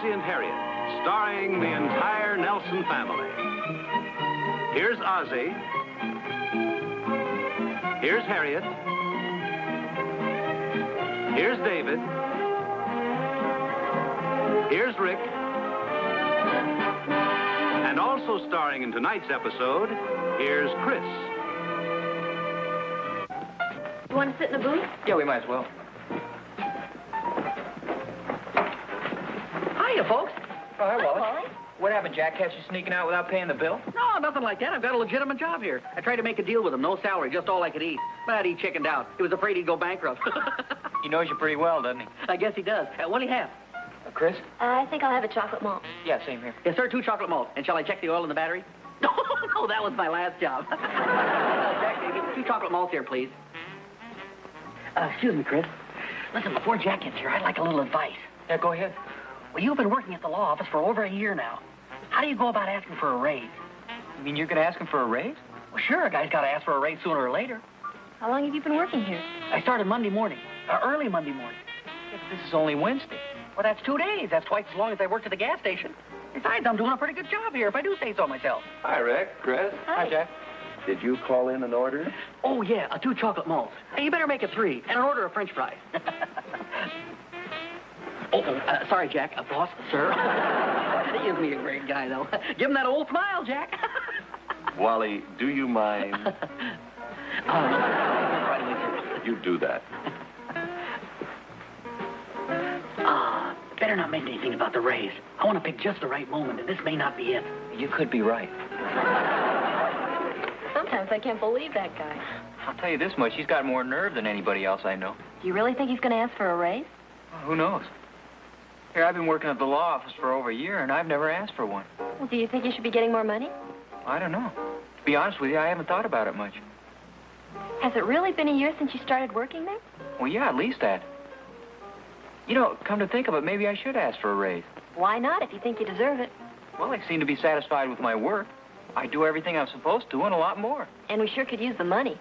Ozzie&Harriet, starring the entire Nelson family. Here's Ozzie. Here's Harriet. Here's David. Here's Rick. And also starring in tonight's episode, here's Chris. You want to sit in the booth? Yeah, we might as well. Hiya, folks. Oh, hi, Wally. Wally. What happened, Jack? Catch you sneaking out without paying the bill? No, nothing like that. I've got a legitimate job here. I tried to make a deal with him. No salary, just all I could eat. But he chickened out. He was afraid he'd go bankrupt. He knows you pretty well, doesn't he? I guess he does. What do you have? Chris? I think I'll have a chocolate malt. Yeah, same here. Yes, sir, 2 chocolate malt. And shall I check the oil in the battery? No, no, that was my last job. Jack, baby, 2 chocolate malts here, please. Excuse me, Chris. Listen, before Jack gets here, I'd like a little advice. Yeah, go ahead. Well, you've been working at the law office for over a year now. How do you go about asking for a raise? You mean you're going to ask him for a raise? Well, sure, a guy's got to ask for a raise sooner or later. How long have you been working here? I started Monday morning, early Monday morning. This is only Wednesday. Well, that's 2 days. That's twice as long as I worked at the gas station. Besides, I'm doing a pretty good job here, if I do say so myself. Hi, Rick. Chris. Hi, Jack. Did you call in an order? Oh, yeah, 2 chocolate malts. Hey, you better make it 3, and an order of French fries. Sorry, Jack. Boss, sir. He is me a great guy, though. Give him that old smile, Jack. Wally, do you mind? Right away, sir. You do that. Better not mention anything about the raise. I want to pick just the right moment, and this may not be it. You could be right. Sometimes I can't believe that guy. I'll tell you this much, he's got more nerve than anybody else I know. Do you really think he's going to ask for a raise? Well, who knows? Here, I've been working at the law office for over a year, and I've never asked for one. Well, do you think you should be getting more money? I don't know. To be honest with you, I haven't thought about it much. Has it really been a year since you started working there? Well, yeah, at least that. You know, come to think of it, maybe I should ask for a raise. Why not, if you think you deserve it? Well, I seem to be satisfied with my work. I do everything I'm supposed to, and a lot more. And we sure could use the money.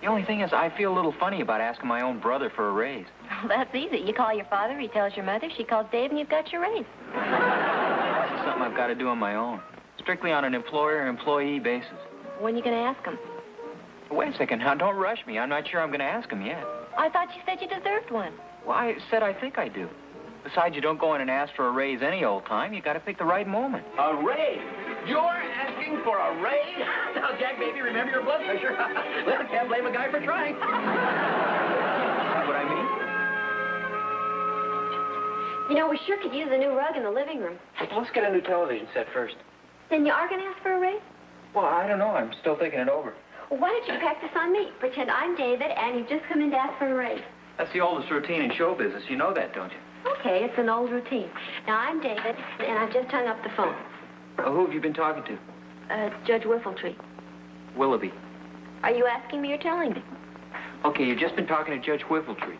The only thing is, I feel a little funny about asking my own brother for a raise. Well, that's easy. You call your father, he tells your mother, she calls Dave, and you've got your raise. This is something I've got to do on my own. Strictly on an employer-employee basis. When are you going to ask him? Wait a second, now, don't rush me. I'm not sure I'm going to ask him yet. I thought you said you deserved one. Well, I said I think I do. Besides, you don't go in and ask for a raise any old time. You got to pick the right moment. A raise? You're asking for a raise? Now, Jack, baby, remember your blood pressure. Well, can't blame a guy for trying. Is that what I mean? You know, we sure could use a new rug in the living room. Let's get a new television set first. Then you are going to ask for a raise? Well, I don't know. I'm still thinking it over. Well, why don't you practice on me? Pretend I'm David, and you've just come in to ask for a raise. That's the oldest routine in show business. You know that, don't you? Okay, it's an old routine. Now, I'm David, and I've just hung up the phone. Who have you been talking to? Judge Whiffletree. Willoughby. Are you asking me or telling me? Okay, you've just been talking to Judge Whiffletree.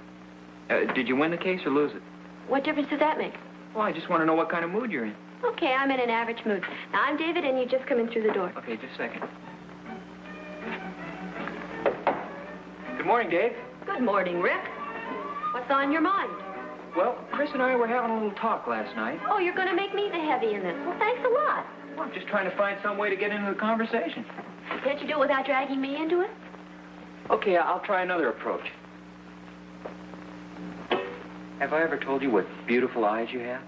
Did you win the case or lose it? What difference does that make? Well, I just want to know what kind of mood you're in. Okay, I'm in an average mood. Now, I'm David, and you just come in through the door. Okay, just a second. Good morning, Dave. Good morning, Rick. What's on your mind? Well, Chris and I were having a little talk last night. Oh, you're going to make me the heavy in this. Well, thanks a lot. Well, I'm just trying to find some way to get into the conversation. Can't you do it without dragging me into it? Okay, I'll try another approach. Have I ever told you what beautiful eyes you have?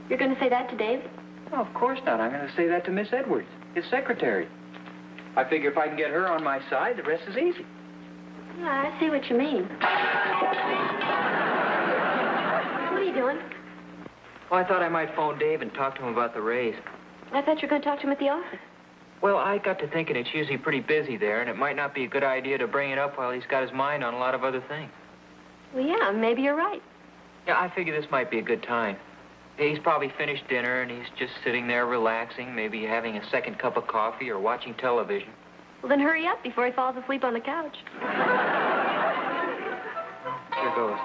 You're going to say that to Dave? No, of course not. I'm going to say that to Miss Edwards, his secretary. I figure if I can get her on my side, the rest is easy. Yeah, I see what you mean. What are you doing? Well, I thought I might phone Dave and talk to him about the raise. I thought you were going to talk to him at the office. Well, I got to thinking it's usually pretty busy there, and it might not be a good idea to bring it up while he's got his mind on a lot of other things. Well, yeah, maybe you're right. Yeah, I figure this might be a good time. He's probably finished dinner, and he's just sitting there relaxing, maybe having a second cup of coffee or watching television. Well, then hurry up before he falls asleep on the couch. Here goes.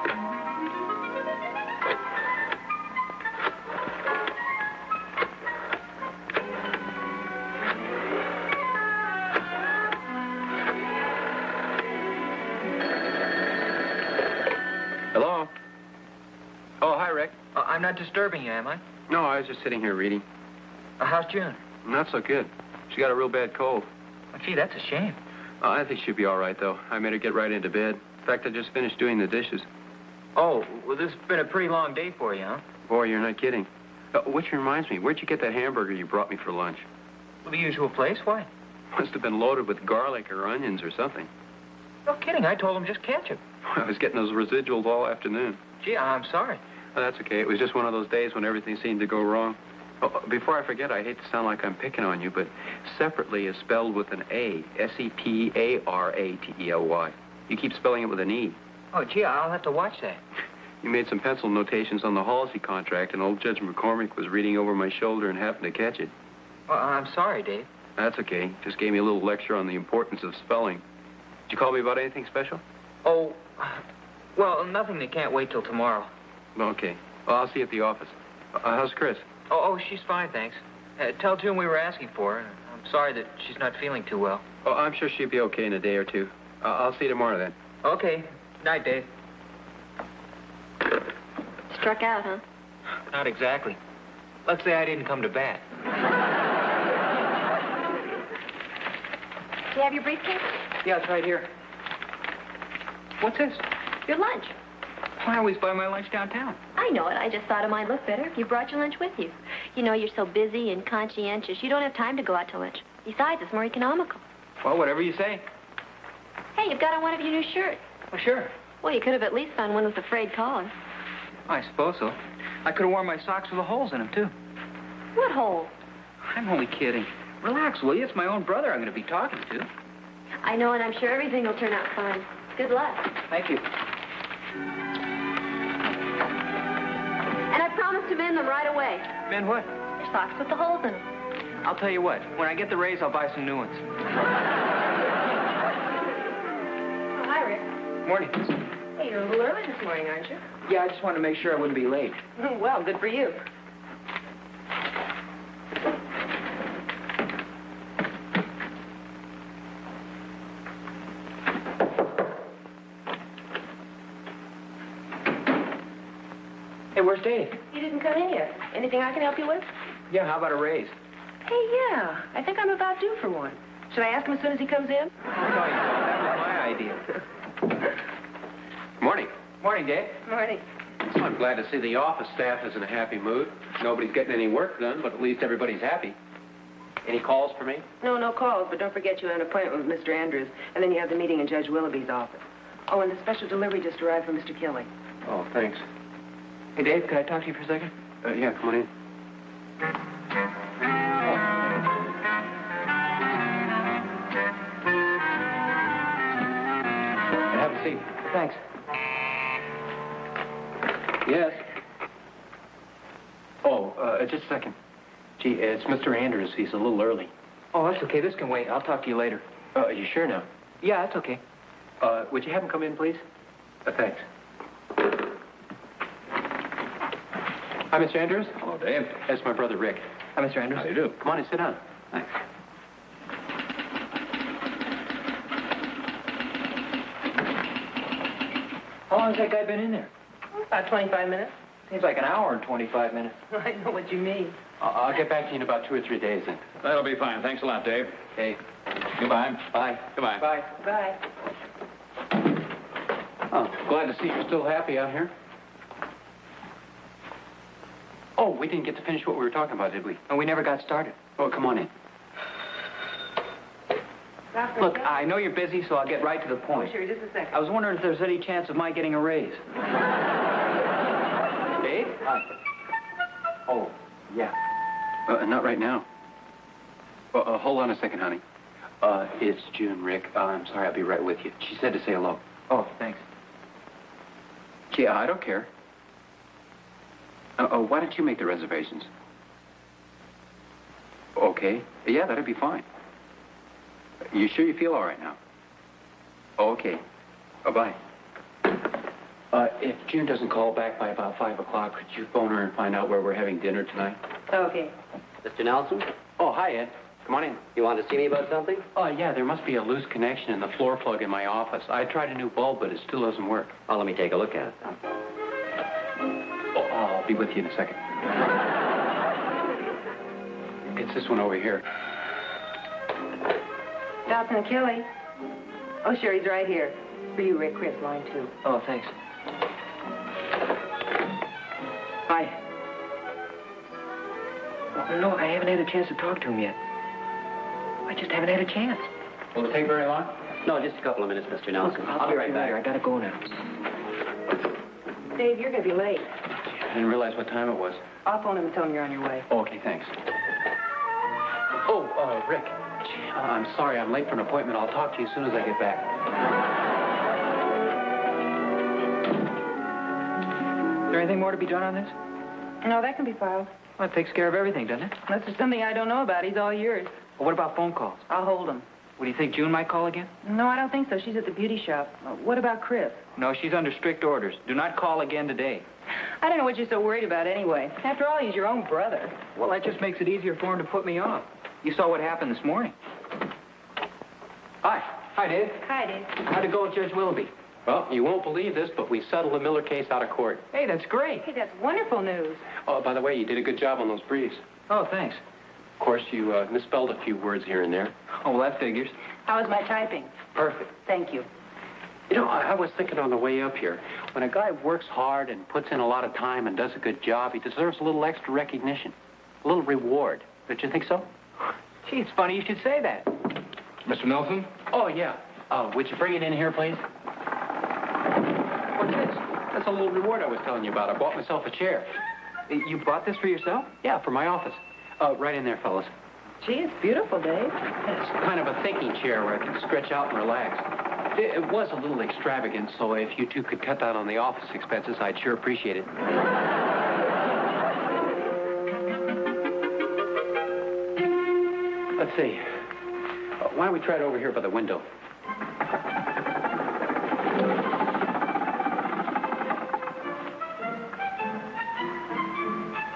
Hello? Oh, hi, Rick. I'm not disturbing you, am I? No, I was just sitting here reading. How's June? Not so good. She got a real bad cold. Oh, gee, that's a shame. I think she'll be all right, though. I made her get right into bed. In fact, I just finished doing the dishes. Oh, well, this has been a pretty long day for you, huh? Boy, you're not kidding. Which reminds me, where'd you get that hamburger you brought me for lunch? Well, the usual place. Why? Must have been loaded with garlic or onions or something. No kidding. I told him just ketchup. I was getting those residuals all afternoon. Gee, I'm sorry. Oh, that's okay. It was just one of those days when everything seemed to go wrong. Oh, before I forget, I hate to sound like I'm picking on you, but separately is spelled with an A. S-E-P-A-R-A-T-E-L-Y. You keep spelling it with an E. Oh, gee, I'll have to watch that. You made some pencil notations on the Halsey contract, and old Judge McCormick was reading over my shoulder and happened to catch it. Well, I'm sorry, Dave. That's okay. Just gave me a little lecture on the importance of spelling. Did you call me about anything special? Oh, well, nothing that can't wait till tomorrow. Okay. Well, I'll see you at the office. How's Chris? Oh, she's fine, thanks. Tell June we were asking for her. I'm sorry that she's not feeling too well. Oh, I'm sure she'll be okay in a day or two. I'll see you tomorrow then. Okay. Night, Dave. Struck out, huh? Not exactly. Let's say I didn't come to bat. Do you have your briefcase? Yeah, it's right here. What's this? Your lunch. I always buy my lunch downtown. I know it. I just thought it might look better if you brought your lunch with you. You know, you're so busy and conscientious, you don't have time to go out to lunch. Besides, it's more economical. Well, whatever you say. Hey, you've got on one of your new shirts. Well, sure. Well, you could have at least found one with a frayed collar. I suppose so. I could have worn my socks with the holes in them, too. What hole? I'm only kidding. Relax, will you? It's my own brother I'm going to be talking to. I know, and I'm sure everything will turn out fine. Good luck. Thank you. And I promised to mend them right away. Man, what? Your socks with the holes in them. I'll tell you what. When I get the raise, I'll buy some new ones. Oh, hi, Rick. Morning. Hey, you're a little early this morning, aren't you? Yeah, I just wanted to make sure I wouldn't be late. Well, good for you. Hey, where's Dave? You didn't come in yet. Anything I can help you with? Yeah, how about a raise? Hey, yeah. I think I'm about due for one. Should I ask him as soon as he comes in? No, that was my idea. Morning. Morning, Dave. Morning. So I'm glad to see the office staff is in a happy mood. Nobody's getting any work done, but at least everybody's happy. Any calls for me? No calls, but don't forget you have an appointment with Mr. Andrews, and then you have the meeting in Judge Willoughby's office. Oh, and the special delivery just arrived from Mr. Kelly. Oh, thanks. Hey, Dave, can I talk to you for a second? Yeah, come on in. Have a seat. Thanks. Yes. Oh, just a second. Gee, it's Mr. Andrews. He's a little early. Oh, that's okay. This can wait. I'll talk to you later. You sure now? Yeah, that's okay. Would you have him come in, please? Thanks. Hi, Mr. Andrews. Hello, Dave. That's my brother, Rick. Hi, Mr. Andrews. How do you do? Come on and sit down. Thanks. How long has that guy been in there? About 25 minutes. Seems like an hour and 25 minutes. I know what you mean. I'll get back to you in about 2 or 3 days, then. That'll be fine. Thanks a lot, Dave. Hey. Goodbye. Bye. Goodbye. Bye. Bye. Oh, glad to see you're still happy out here. Oh, we didn't get to finish what we were talking about, did we? And we never got started. Oh, come on in. Look, I know you're busy, so I'll get right to the point. Sure, just a second. I was wondering if there's any chance of my getting a raise. Dave? Oh, yeah. Not right now. Hold on a second, honey. It's June, Rick. I'm sorry, I'll be right with you. She said to say hello. Oh, thanks. Yeah, I don't care. Why don't you make the reservations? Okay. Yeah, that'd be fine. You sure you feel all right now? Oh, okay. Bye-bye. If June doesn't call back by about 5 o'clock, could you phone her and find out where we're having dinner tonight? Okay. Mr. Nelson, Oh, hi, Ed. Come on in. you want to see me about something? Oh, yeah, there must be a loose connection in the floor plug in my office. I tried a new bulb, but it still doesn't work. Oh, let me take a look at it. Oh, I'll be with you in a second. It's this one over here. Dawson and Kelly. Oh, sure, he's right here. For you, Rick, Chris, line 2. Oh, thanks. Hi. Oh, no, I haven't had a chance to talk to him yet. I just haven't had a chance. Will it take very long? No, just a couple of minutes, Mr. Nelson. I'll be right back. I gotta go now. Dave, you're going to be late. I didn't realize what time it was. I'll phone him and tell him you're on your way. Oh, okay, thanks. Oh, Rick. Gee, I'm sorry I'm late for an appointment. I'll talk to you as soon as I get back. Is there anything more to be done on this? No, that can be filed. Well, it takes care of everything, doesn't it? Unless there's something I don't know about. He's all yours. Well, what about phone calls? I'll hold him. What, do you think June might call again? No, I don't think so. She's at the beauty shop. What about Chris? No, she's under strict orders. Do not call again today. I don't know what you're so worried about anyway. After all, he's your own brother. Well, that just makes it easier for him to put me off. You saw what happened this morning. Hi. Hi, Dave. Hi, Dave. How'd it go with Judge Willoughby? Well, you won't believe this, but we settled the Miller case out of court. Hey, that's great. Hey, that's wonderful news. Oh, by the way, you did a good job on those briefs. Oh, thanks. Of course, you misspelled a few words here and there. Oh, well, that figures. How was my typing? Perfect. Thank you. You know, I was thinking on the way up here, when a guy works hard and puts in a lot of time and does a good job, he deserves a little extra recognition, a little reward. Don't you think so? Gee, it's funny you should say that. Mr. Nelson? Oh, yeah. Would you bring it in here, please? What's this? That's a little reward I was telling you about. I bought myself a chair. You bought this for yourself? Yeah, for my office. Right in there, fellas. Gee, it's beautiful, Dave. It's kind of a thinking chair where I can stretch out and relax. It was a little extravagant, so if you two could cut down on the office expenses, I'd sure appreciate it. Let's see. Why don't we try it over here by the window?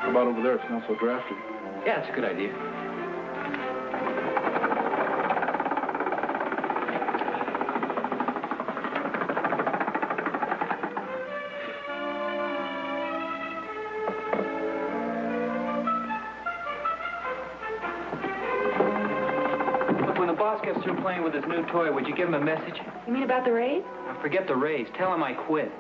How about over there? It's not so drafty. Yeah, it's a good idea. Look, when the boss gets through playing with his new toy, would you give him a message? You mean about the raise? Now, forget the raise. Tell him I quit.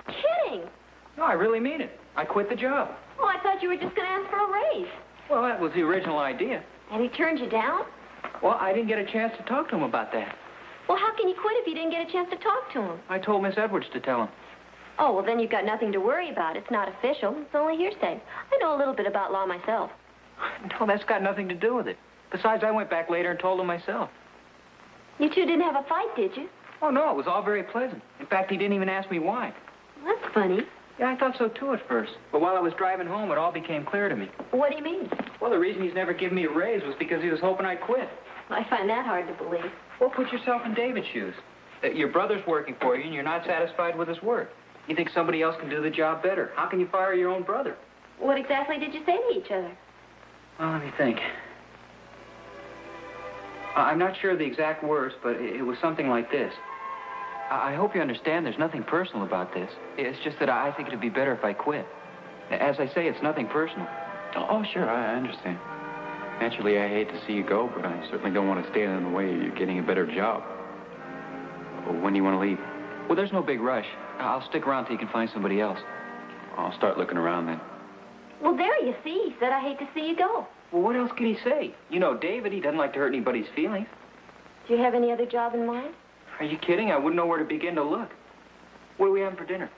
Kidding. No, I really mean it. I quit the job. Oh, I thought you were just going to ask for a raise. Well, that was the original idea. And he turned you down? Well, I didn't get a chance to talk to him about that. Well, how can you quit if you didn't get a chance to talk to him? I told Miss Edwards to tell him. Oh, well, then you've got nothing to worry about. It's not official. It's only hearsay. I know a little bit about law myself. No, that's got nothing to do with it. Besides, I went back later and told him myself. You two didn't have a fight, did you? Oh, no, it was all very pleasant. In fact, he didn't even ask me why. Well, that's funny. Yeah, I thought so, too, at first. But while I was driving home, it all became clear to me. What do you mean? Well, the reason he's never given me a raise was because he was hoping I'd quit. I find that hard to believe. Well, put yourself in David's shoes. Your brother's working for you, and you're not satisfied with his work. You think somebody else can do the job better. How can you fire your own brother? What exactly did you say to each other? Well, let me think. I'm not sure of the exact words, but it was something like this. I hope you understand there's nothing personal about this. It's just that I think it'd be better if I quit. As I say, it's nothing personal. Oh, sure, I understand. Naturally, I hate to see you go, but I certainly don't want to stand in the way of you getting a better job. When do you want to leave? Well, there's no big rush. I'll stick around till you can find somebody else. I'll start looking around then. Well, there you see. He said, I hate to see you go. Well, what else can he say? You know David, he doesn't like to hurt anybody's feelings. Do you have any other job in mind? Are you kidding? I wouldn't know where to begin to look. What are we having for dinner?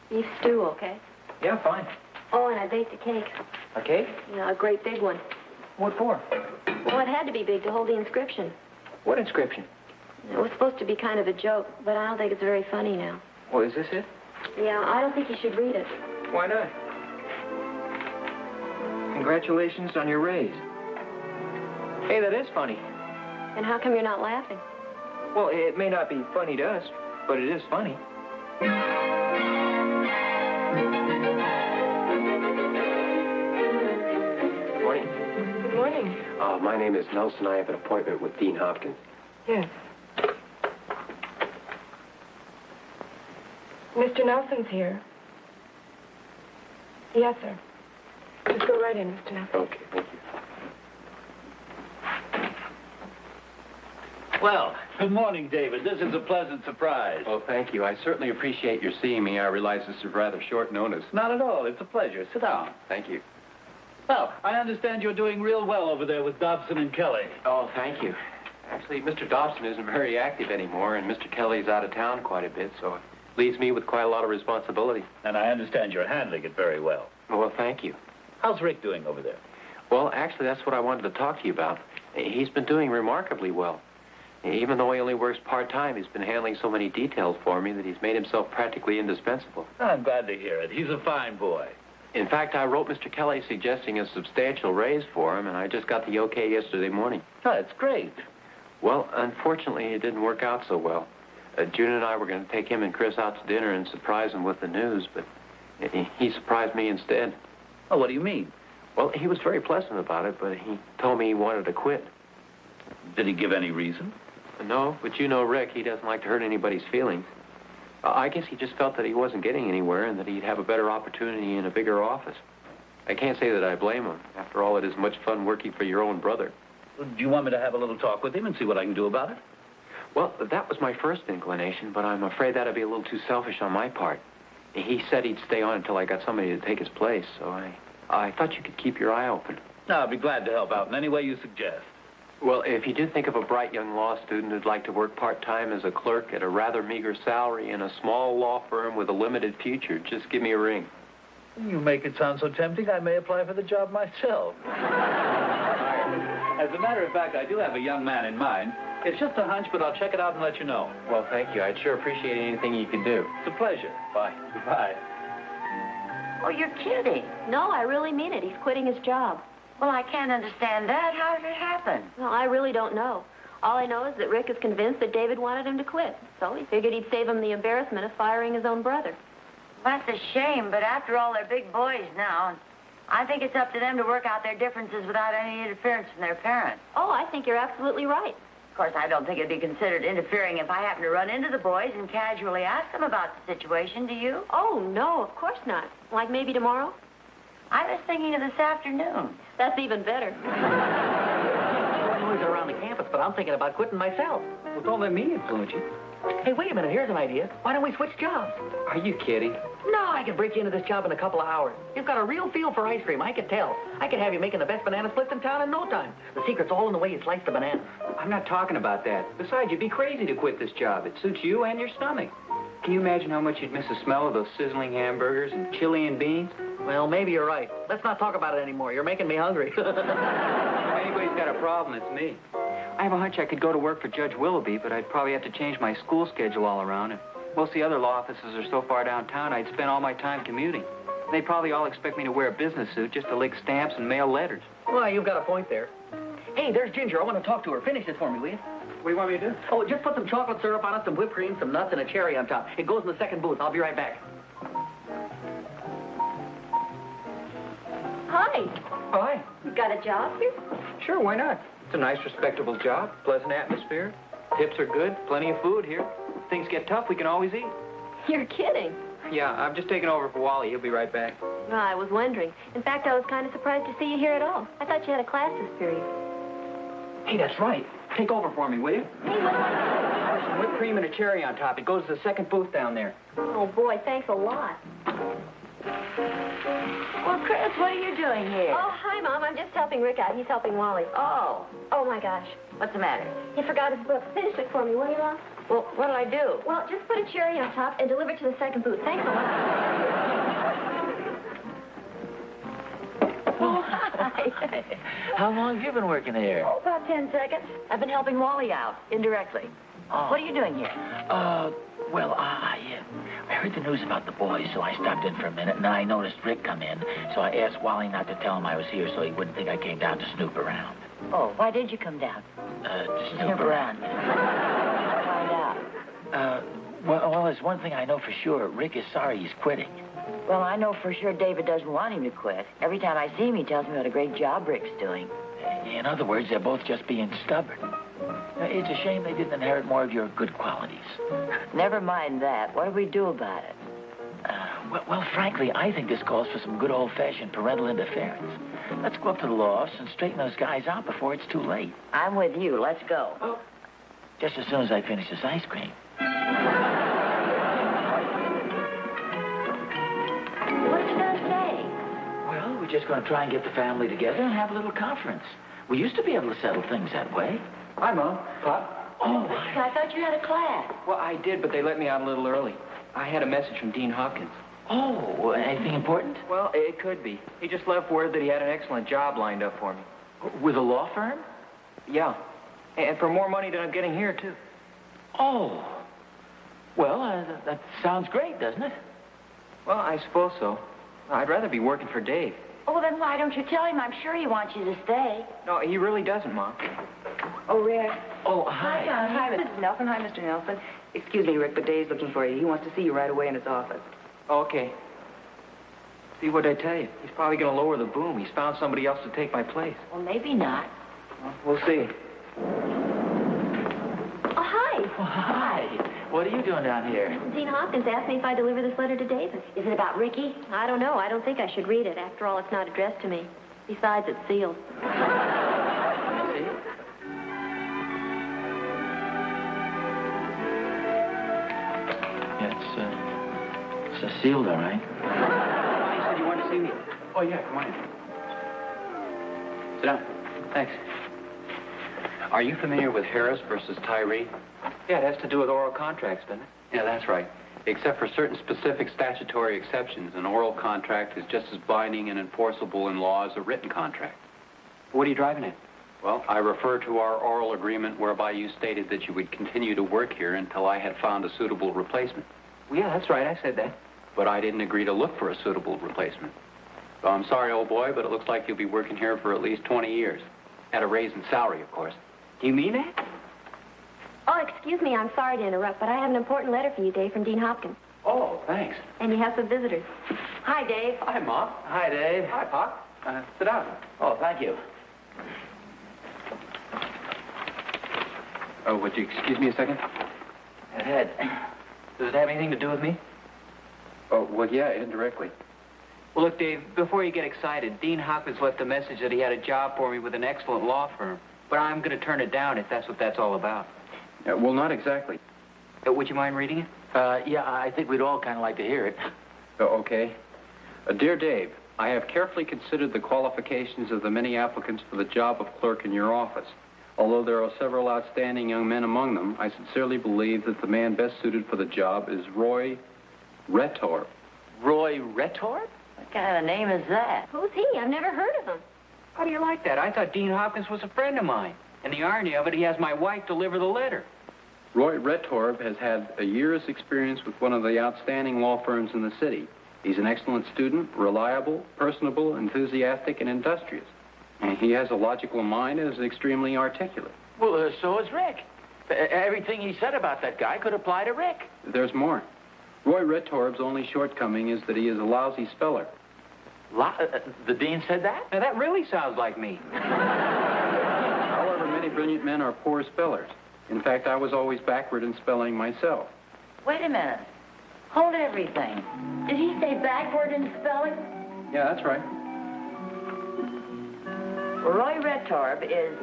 Beef stew, okay? Yeah, fine. Oh, and I baked a cake. A cake? Yeah, a great big one. What for? Well, it had to be big to hold the inscription. What inscription? It was supposed to be kind of a joke, but I don't think it's very funny now. Well, is this it? Yeah, I don't think you should read it. Why not? Congratulations on your raise. Hey, that is funny. And how come you're not laughing? Well, it may not be funny to us, but it is funny. Morning. Good morning. My name is Nelson. I have an appointment with Dean Hopkins. Yes. Mr. Nelson's here. Yes, sir. Just go right in, Mr. Nelson. Okay, thank you. Well, good morning, David. This is a pleasant surprise. Well, thank you. I certainly appreciate your seeing me. I realize this is rather short notice. Not at all. It's a pleasure. Sit down. Thank you. Well, I understand you're doing real well over there with Dobson and Kelly. Oh, thank you. Actually, Mr. Dobson isn't very active anymore, and Mr. Kelly's out of town quite a bit, so it leaves me with quite a lot of responsibility. And I understand you're handling it very well. Well, thank you. How's Rick doing over there? Well, actually, that's what I wanted to talk to you about. He's been doing remarkably well. Even though he only works part-time, he's been handling so many details for me that he's made himself practically indispensable. I'm glad to hear it. He's a fine boy. In fact, I wrote Mr. Kelly suggesting a substantial raise for him, and I just got the okay yesterday morning. Oh, that's great. Well, unfortunately, it didn't work out so well. June and I were going to take him and Chris out to dinner and surprise him with the news, but he surprised me instead. Oh, what do you mean? Well, he was very pleasant about it, but he told me he wanted to quit. Did he give any reason? No, but you know Rick, he doesn't like to hurt anybody's feelings. I guess he just felt that he wasn't getting anywhere and that he'd have a better opportunity in a bigger office. I can't say that I blame him. After all, it is much fun working for your own brother. Well, do you want me to have a little talk with him and see what I can do about it? Well, that was my first inclination, but I'm afraid that'd be a little too selfish on my part. He said he'd stay on until I got somebody to take his place, so I thought you could keep your eye open. No, I'll be glad to help out in any way you suggest. Well, if you do think of a bright young law student who'd like to work part-time as a clerk at a rather meager salary in a small law firm with a limited future, just give me a ring. You make it sound so tempting, I may apply for the job myself. As a matter of fact, I do have a young man in mind. It's just a hunch, but I'll check it out and let you know. Well, thank you. I'd sure appreciate anything you can do. It's a pleasure. Bye. Goodbye. Oh, you're kidding. No, I really mean it. He's quitting his job. Well, I can't understand that. How did it happen? Well, I really don't know. All I know is that Rick is convinced that David wanted him to quit. So he figured he'd save him the embarrassment of firing his own brother. That's a shame, but after all, they're big boys now. And I think it's up to them to work out their differences without any interference from their parents. Oh, I think you're absolutely right. Of course, I don't think it'd be considered interfering if I happen to run into the boys and casually ask them about the situation, do you? Oh, no, of course not. Like maybe tomorrow? I was thinking of this afternoon. That's even better. Noise around the campus, but I'm thinking about quitting myself. Well, don't let me influence you. Hey, wait a minute. Here's an idea. Why don't we switch jobs? Are you kidding? No, I can break you into this job in a couple of hours. You've got a real feel for ice cream. I can tell. I can have you making the best banana splits in town in no time. The secret's all in the way you slice the banana. I'm not talking about that. Besides, you'd be crazy to quit this job. It suits you and your stomach. Can you imagine how much you'd miss the smell of those sizzling hamburgers and chili and beans? Well, maybe you're right. Let's not talk about it anymore. You're making me hungry. If anybody's got a problem, it's me. I have a hunch I could go to work for Judge Willoughby, but I'd probably have to change my school schedule all around. And most of the other law offices are so far downtown, I'd spend all my time commuting. They'd probably all expect me to wear a business suit just to lick stamps and mail letters. Well, you've got a point there. Hey, there's Ginger. I want to talk to her. Finish this for me, will you? What do you want me to do? Oh, just put some chocolate syrup on it, some whipped cream, some nuts, and a cherry on top. It goes in the second booth. I'll be right back. Hi. Oh, hi. You got a job here? Sure, why not? It's a nice, respectable job, pleasant atmosphere. Tips are good, plenty of food here. If things get tough, we can always eat. You're kidding. Yeah, I'm just taking over for Wally. He'll be right back. No, I was wondering. In fact, I was kind of surprised to see you here at all. I thought you had a class this period. Hey, that's right. Take over for me, will you? Hey, what? Some whipped cream and a cherry on top. It goes to the second booth down there. Oh, boy, thanks a lot. Well, Chris, what are you doing here? Oh, hi, Mom. I'm just helping Rick out. He's helping Wally. Oh, Oh, my gosh. what's the matter? He forgot his book. Finish it for me, will you, Mom? Well, what'll I do? Well, just put a cherry on top and deliver it to the second booth. Thanks a lot. Oh, hi. How long have you been working here? Oh, about 10 seconds. I've been helping Wally out, indirectly. Oh. What are you doing here? Well, I heard the news about the boys, so I stopped in for a minute, and then I noticed Rick come in, so I asked Wally not to tell him I was here so he wouldn't think I came down to snoop around. Oh, why did you come down? To snoop around. Find out. Well, there's one thing I know for sure. Rick is sorry he's quitting. Well, I know for sure David doesn't want him to quit. Every time I see him, he tells me what a great job Rick's doing. In other words, they're both just being stubborn. It's a shame they didn't inherit more of your good qualities. Never mind that. What do we do about it? Well, frankly, I think this calls for some good old-fashioned parental interference. Let's go up to the law office and straighten those guys out before it's too late. I'm with you. Let's go. Oh. Just as soon as I finish this ice cream. What are you going to say? Well, we're just going to try and get the family together and have a little conference. We used to be able to settle things that way. Hi, Mom. Pop. Oh, I thought you had a class. Well, I did, but they let me out a little early. I had a message from Dean Hopkins. Oh, anything important? Well, it could be. He just left word that he had an excellent job lined up for me. With a law firm? Yeah. And for more money than I'm getting here, too. Oh. Well, that sounds great, doesn't it? Well, I suppose so. I'd rather be working for Dave. Oh, then why don't you tell him? I'm sure he wants you to stay. No, he really doesn't, Mom. Oh, Rick. Oh, hi. Hi, Mrs. Nelson. Hi, Mr. Nelson. Excuse me, Rick, but Dave's looking for you. He wants to see you right away in his office. Oh, okay. See, what'd I tell you? He's probably going to lower the boom. He's found somebody else to take my place. Well, maybe not. Well, we'll see. Oh, hi. Oh, hi. What are you doing down here? Dean Hopkins asked me if I'd deliver this letter to David. Is it about Ricky? I don't know. I don't think I should read it. After all, it's not addressed to me. Besides, it's sealed. See? Yeah, it's sealed, all right. You said you wanted to see me. Oh, yeah, come on in. Sit down. Thanks. Are you familiar with Harris versus Tyree? Yeah, it has to do with oral contracts, doesn't it? Yeah, that's right. Except for certain specific statutory exceptions, an oral contract is just as binding and enforceable in law as a written contract. What are you driving at? Well, I refer to our oral agreement whereby you stated that you would continue to work here until I had found a suitable replacement. Well, yeah, that's right. I said that. But I didn't agree to look for a suitable replacement. So I'm sorry, old boy, but it looks like you'll be working here for at least 20 years. At a raise in salary, of course. Do you mean that? Oh, excuse me. I'm sorry to interrupt, but I have an important letter for you, Dave, from Dean Hopkins. Oh, thanks. And you have some visitors. Hi, Dave. Hi, Mom. Hi, Dave. Hi, Pop. Sit down. Oh, thank you. Oh, would you excuse me a second? Go ahead. Does it have anything to do with me? Oh, well, yeah, indirectly. Well, look, Dave, before you get excited, Dean Hopkins left a message that he had a job for me with an excellent law firm. But I'm going to turn it down if that's what that's all about. Well, not exactly. Would you mind reading it? Yeah, I think we'd all kind of like to hear it. Okay. Dear Dave, I have carefully considered the qualifications of the many applicants for the job of clerk in your office. Although there are several outstanding young men among them, I sincerely believe that the man best suited for the job is Roy Retorp. Roy Retorp? What kind of a name is that? Who's he? I've never heard of him. How do you like that? I thought Dean Hopkins was a friend of mine. And the irony of it, he has my wife deliver the letter. Roy Retorp has had a year's experience with one of the outstanding law firms in the city. He's an excellent student, reliable, personable, enthusiastic, and industrious. And he has a logical mind and is extremely articulate. Well, so is Rick. Everything he said about that guy could apply to Rick. There's more. Roy Retorp's only shortcoming is that he is a lousy speller. The dean said that? Now, that really sounds like me. However, many brilliant men are poor spellers. In fact, I was always backward in spelling myself. Wait a minute. Hold everything. Did he say backward in spelling? Yeah, that's right. Roy Retorp is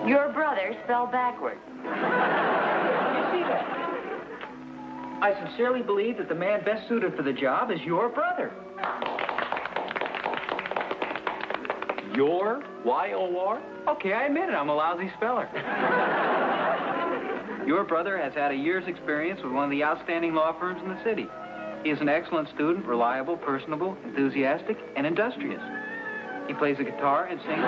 your brother spelled backward. You see that? I sincerely believe that the man best suited for the job is your brother. Your? Y-O-R? Okay, I admit it. I'm a lousy speller. Your brother has had a year's experience with one of the outstanding law firms in the city. He is an excellent student, reliable, personable, enthusiastic, and industrious. He plays the guitar and sings.